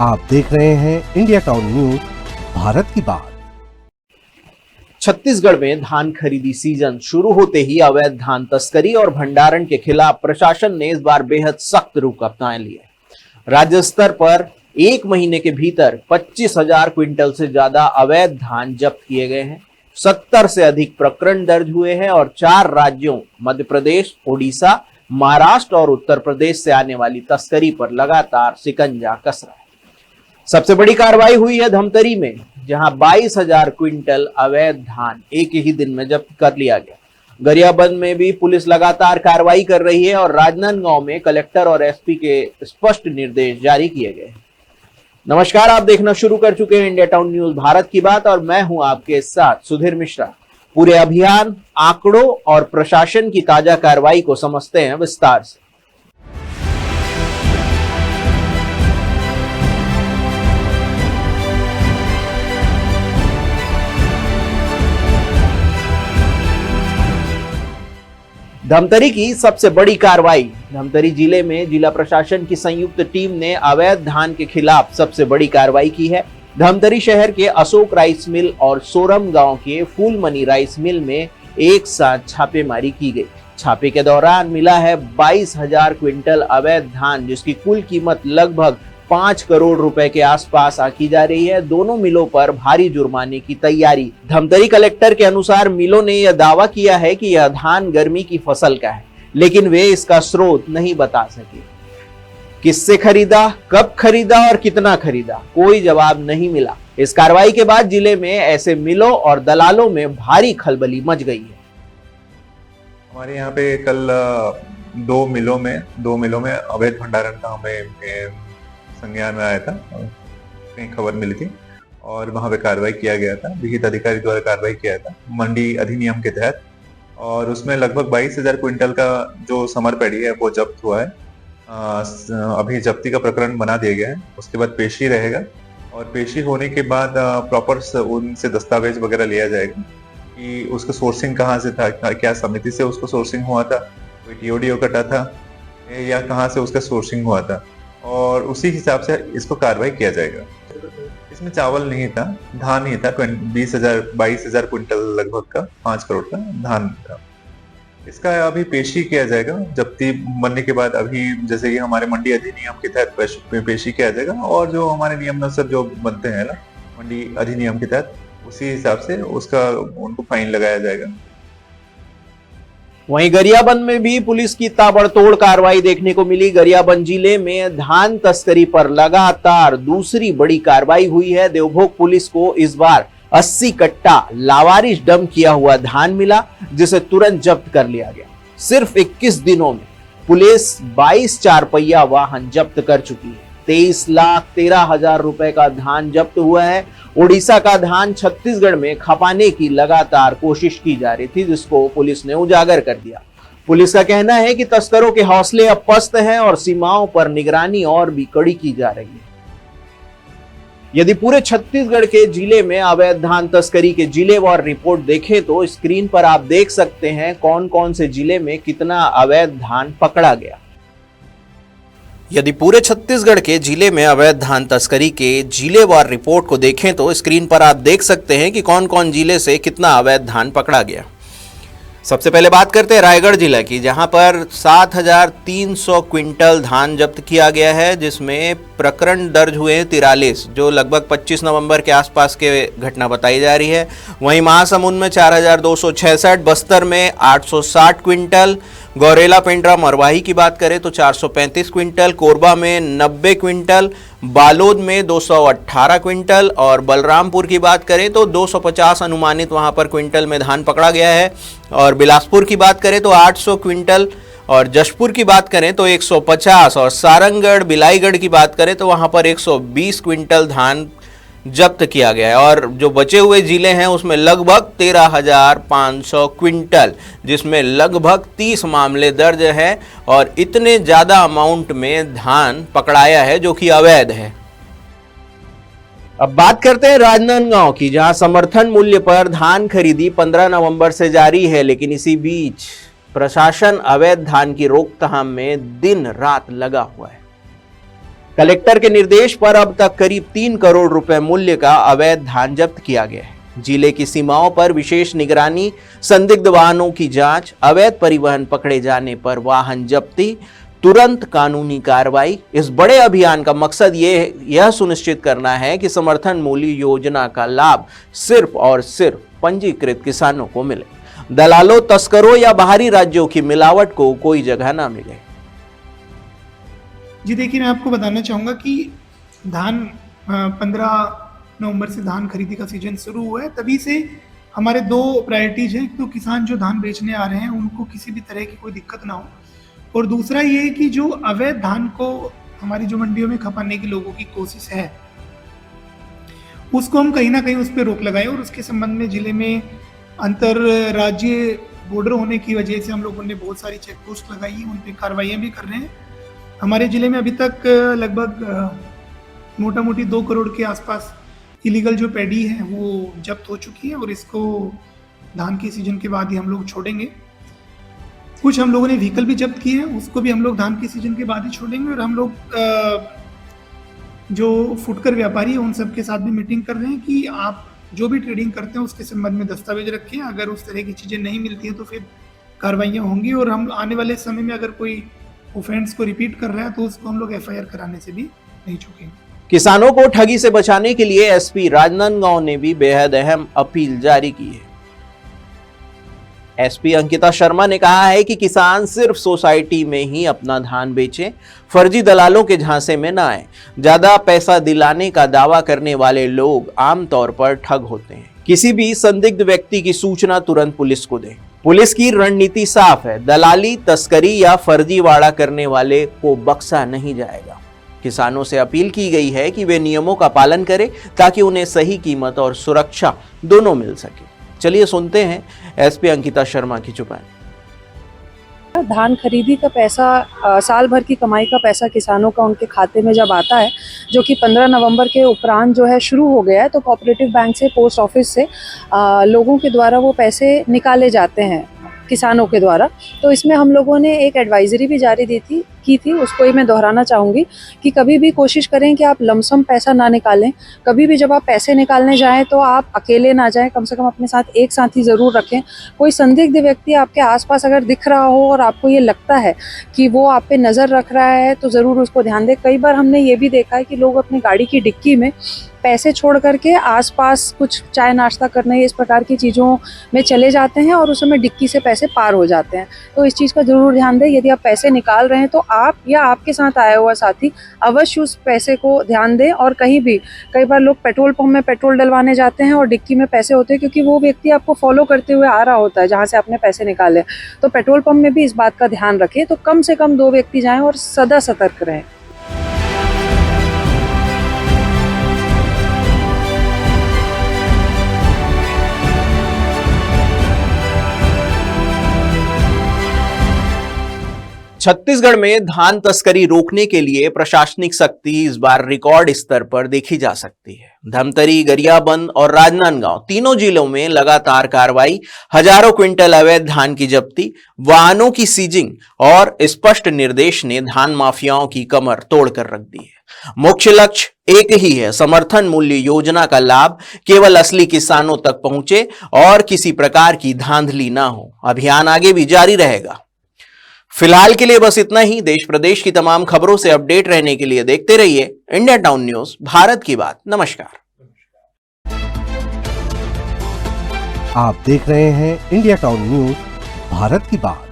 आप देख रहे हैं इंडिया टाउन न्यूज, भारत की बात। छत्तीसगढ़ में धान खरीदी सीजन शुरू होते ही अवैध धान तस्करी और भंडारण के खिलाफ प्रशासन ने इस बार बेहद सख्त रुख अपना लिया। राज्य स्तर पर एक महीने के भीतर 25,000 क्विंटल से ज्यादा अवैध धान जब्त किए गए हैं। 70 से अधिक प्रकरण दर्ज हुए हैं और 4 राज्यों मध्य प्रदेश, ओडिशा, महाराष्ट्र और उत्तर प्रदेश से आने वाली तस्करी पर लगातार शिकंजा कस रहा है। सबसे बड़ी कार्रवाई हुई है धमतरी में, जहां 22,000 क्विंटल अवैध धान एक ही दिन में जब्त कर लिया गया। गरियाबंद में भी पुलिस लगातार कार्रवाई कर रही है और राजनांदगांव में कलेक्टर और एसपी के स्पष्ट निर्देश जारी किए गए। नमस्कार, आप देखना शुरू कर चुके हैं इंडिया टाउन न्यूज भारत की बात और मैं हूं आपके साथ सुधीर मिश्रा। पूरे अभियान, आंकड़ों और प्रशासन की ताजा कार्रवाई को समझते हैं विस्तार से। धमतरी की सबसे बड़ी कार्रवाई। धमतरी जिले में जिला प्रशासन की संयुक्त टीम ने अवैध धान के खिलाफ सबसे बड़ी कार्रवाई की है। धमतरी शहर के अशोक राइस मिल और सोरम गांव के फूलमनी राइस मिल में एक साथ छापेमारी की गई। छापे के दौरान मिला है 22,000 क्विंटल अवैध धान, जिसकी कुल कीमत लगभग 5 करोड़ रुपए के आसपास आंकी जा रही है। दोनों मिलों पर भारी जुर्माने की तैयारी। धमतरी कलेक्टर के अनुसार मिलों ने यह दावा किया है कि यह धान गर्मी की फसल का है, लेकिन वे इसका स्रोत नहीं बता सके। किससे खरीदा, कब खरीदा और कितना खरीदा, कोई जवाब नहीं मिला। इस कार्रवाई के बाद जिले में ऐसे मिलों और दलालों में भारी खलबली मच गई है। हमारे यहाँ पे कल दो मिलों में अवैध भंडारण का हमें संज्ञान में आया था, कहीं खबर मिली थी और वहां पे कार्रवाई किया गया था। विहित अधिकारी द्वारा कार्रवाई किया था मंडी अधिनियम के तहत, और उसमें लगभग 22,000 क्विंटल का जो समर पैडी है वो जब्त हुआ है। अभी जब्ती का प्रकरण बना दिया गया है। उसके बाद पेशी रहेगा और पेशी होने के बाद प्रॉपर उनसे दस्तावेज वगैरह लिया जाएगा कि उसका सोर्सिंग कहाँ से था, क्या समिति से उसको सोर्सिंग हुआ था, कोई टीओडीओ कटा था या कहाँ से उसका सोर्सिंग हुआ था, और उसी हिसाब से इसको कार्रवाई किया जाएगा। इसमें चावल नहीं था, धान ही था। 22,000 क्विंटल लगभग का 5 करोड़ का धान था। इसका अभी पेशी किया जाएगा जब्ती बनने के बाद। अभी जैसे कि हमारे मंडी अधिनियम के तहत पेशी किया जाएगा और जो हमारे नियम अनुसार जो बनते हैं ना मंडी अधिनियम के तहत, उसी हिसाब से उसका उनको फाइन लगाया जाएगा। वहीं गरियाबंद में भी पुलिस की ताबड़तोड़ कार्रवाई देखने को मिली। गरियाबंद जिले में धान तस्करी पर लगातार दूसरी बड़ी कार्रवाई हुई है। देवभोग पुलिस को इस बार 80 कट्टा लावारिश डंप किया हुआ धान मिला, जिसे तुरंत जब्त कर लिया गया। सिर्फ 21 दिनों में पुलिस 22 4पहिया वाहन जब्त कर चुकी है। 23,13,000 रुपए का धान जब्त हुआ है। ओडिशा का धान छत्तीसगढ़ में खपाने की लगातार कोशिश की जा रही थी, जिसको पुलिस ने उजागर कर दिया। पुलिस का कहना है कि तस्करों के हौसले अब पस्त हैं और सीमाओं पर निगरानी और भी कड़ी की जा रही है। यदि पूरे छत्तीसगढ़ के जिले में अवैध धान तस्करी के जिलेवार रिपोर्ट देखें तो स्क्रीन पर आप देख सकते हैं कौन कौन से जिले में कितना अवैध धान पकड़ा गया। यदि पूरे छत्तीसगढ़ के जिले में अवैध धान तस्करी के जिलेवार रिपोर्ट को देखें तो स्क्रीन पर आप देख सकते हैं कि कौन कौन जिले से कितना अवैध धान पकड़ा गया। सबसे पहले बात करते हैं रायगढ़ जिला की, जहां पर 7,300 क्विंटल धान जब्त किया गया है, जिसमें प्रकरण दर्ज हुए हैं 43, जो लगभग 25 नवंबर के आसपास के घटना बताई जा रही है। वहीं महासमुंद में 4,266, बस्तर में 860 क्विंटल, गौरेला, पेंड्रा, मरवाही की बात करें तो 435 क्विंटल, कोरबा में 90 क्विंटल, बालोद में 218 क्विंटल और बलरामपुर की बात करें तो 250 अनुमानित वहां पर क्विंटल में धान पकड़ा गया है। और बिलासपुर की बात करें तो 800 क्विंटल और जशपुर की बात करें तो 150 और सारंगगढ़, बिलाईगढ़ की बात करें तो वहां पर 120 क्विंटल धान जब्त किया गया है। और जो बचे हुए जिले हैं उसमें लगभग 13,500 क्विंटल, जिसमें लगभग 30 मामले दर्ज हैं और इतने ज़्यादा अमाउंट में धान पकड़ाया है जो कि अवैध है। अब बात करते हैं राजनांदगांव की, जहां समर्थन मूल्य पर धान खरीदी 15 नवंबर से जारी है, लेकिन इसी बीच प्रशासन अवैध धान की रोकथाम में दिन रात लगा हुआ है। कलेक्टर के निर्देश पर अब तक करीब 3 करोड़ रुपए मूल्य का अवैध धान जब्त किया गया है। जिले की सीमाओं पर विशेष निगरानी, संदिग्ध वाहनों की जांच, अवैध परिवहन पकड़े जाने पर वाहन जब्ती, तुरंत कानूनी कार्रवाई। इस बड़े अभियान का मकसद यह सुनिश्चित करना है कि समर्थन मूल्य योजना का लाभ सिर्फ और सिर्फ पंजीकृत किसानों को मिले, दलालों, तस्करों या बाहरी राज्यों की मिलावट को कोई जगह ना मिले। जी देखिए, मैं आपको बताना चाहूँगा कि धान 15 नवंबर से धान खरीदी का सीजन शुरू हुआ है। तभी से हमारे 2 प्रायोरिटीज हैं। तो किसान जो धान बेचने आ रहे हैं उनको किसी भी तरह की कोई दिक्कत ना हो, और दूसरा ये है कि जो अवैध धान को हमारी जो मंडियों में खपाने की लोगों की कोशिश है, उसको हम कहीं ना कहीं उस पर रोक लगाएं। और उसके संबंध में जिले में अंतर राज्य बॉर्डर होने की वजह से हम लोगों ने बहुत सारी चेक पोस्ट लगाई है, उन पर कार्रवाइयाँ भी कर रहे हैं। हमारे ज़िले में अभी तक लगभग मोटा मोटी 2 करोड़ के आसपास इलीगल जो पैडी है वो जब्त हो चुकी है, और इसको धान के सीजन के बाद ही हम लोग छोड़ेंगे। कुछ हम लोगों ने व्हीकल भी जब्त किए हैं, उसको भी हम लोग धान के सीजन के बाद ही छोड़ेंगे। और हम लोग जो फुटकर व्यापारी है उन सब के साथ भी मीटिंग कर रहे हैं कि आप जो भी ट्रेडिंग करते हैं उसके संबंध में दस्तावेज रखें। अगर उस तरह की चीज़ें नहीं मिलती हैं तो फिर कार्रवाइयाँ होंगी, और हम आने वाले समय में अगर कोई ऑफेंस को रिपीट कर रहा है तो उसको हम लोग FIR कराने से भी नहीं चूकेंगे। किसानों को ठगी से बचाने के लिए SP राजनांदगांव ने भी बेहद अहम अपील जारी की है। SP अंकिता शर्मा ने कहा है कि किसान सिर्फ सोसाइटी में ही अपना धान बेचें, फर्जी दलालों के झांसे में न आए। ज्यादा पैसा दिलाने का दावा करने वाले लोग आमतौर पर ठग होते हैं। किसी भी संदिग्ध व्यक्ति की सूचना तुरंत पुलिस को दें। पुलिस की रणनीति साफ है, दलाली, तस्करी या फर्जीवाड़ा करने वाले को बख्शा नहीं जाएगा। किसानों से अपील की गई है कि वे नियमों का पालन करें ताकि उन्हें सही कीमत और सुरक्षा दोनों मिल सके। चलिए सुनते हैं SP अंकिता शर्मा की जुबान। धान खरीदी का पैसा, साल भर की कमाई का पैसा किसानों का उनके खाते में जब आता है, जो कि 15 नवंबर के उपरांत जो है शुरू हो गया है, तो कोऑपरेटिव बैंक से, पोस्ट ऑफिस से लोगों के द्वारा वो पैसे निकाले जाते हैं किसानों के द्वारा। तो इसमें हम लोगों ने एक एडवाइजरी भी जारी की थी, उसको ही मैं दोहराना चाहूँगी कि कभी भी कोशिश करें कि आप लमसम पैसा ना निकालें। कभी भी जब आप पैसे निकालने जाएं तो आप अकेले ना जाएं, कम से कम अपने साथ एक साथी ज़रूर रखें। कोई संदिग्ध व्यक्ति आपके आसपास अगर दिख रहा हो और आपको ये लगता है कि वो आप पे नज़र रख रहा है तो ज़रूर उसको ध्यान दें। कई बार हमने ये भी देखा है कि लोग अपनी गाड़ी की डिक्की में पैसे छोड़ करके आसपास कुछ चाय नाश्ता करने, इस प्रकार की चीज़ों में चले जाते हैं और उस समय डिक्की से पैसे पार हो जाते हैं। तो इस चीज़ का ज़रूर ध्यान दें। यदि आप पैसे निकाल रहे हैं तो आप या आपके साथ आया हुआ साथी अवश्य उस पैसे को ध्यान दें। और कहीं भी, कई बार लोग पेट्रोल पंप में पेट्रोल डलवाने जाते हैं और डिक्की में पैसे होते हैं, क्योंकि वो व्यक्ति आपको फॉलो करते हुए आ रहा होता है जहाँ से आपने पैसे निकाले। तो पेट्रोल पंप में भी इस बात का ध्यान रखें। तो कम से कम 2 व्यक्ति जाएँ और सदा सतर्क रहें। छत्तीसगढ़ में धान तस्करी रोकने के लिए प्रशासनिक सख्ती इस बार रिकॉर्ड स्तर पर देखी जा सकती है। धमतरी, गरियाबंद और राजनांदगांव तीनों जिलों में लगातार कार्रवाई, हजारों क्विंटल अवैध धान की जब्ती, वाहनों की सीजिंग और स्पष्ट निर्देश ने धान माफियाओं की कमर तोड़कर रख दी है। मुख्य लक्ष्य एक ही है, समर्थन मूल्य योजना का लाभ केवल असली किसानों तक पहुंचे और किसी प्रकार की धांधली ना हो। अभियान आगे भी जारी रहेगा। फिलहाल के लिए बस इतना ही। देश प्रदेश की तमाम खबरों से अपडेट रहने के लिए देखते रहिए इंडिया टाउन न्यूज, भारत की बात। नमस्कार। आप देख रहे हैं इंडिया टाउन न्यूज, भारत की बात।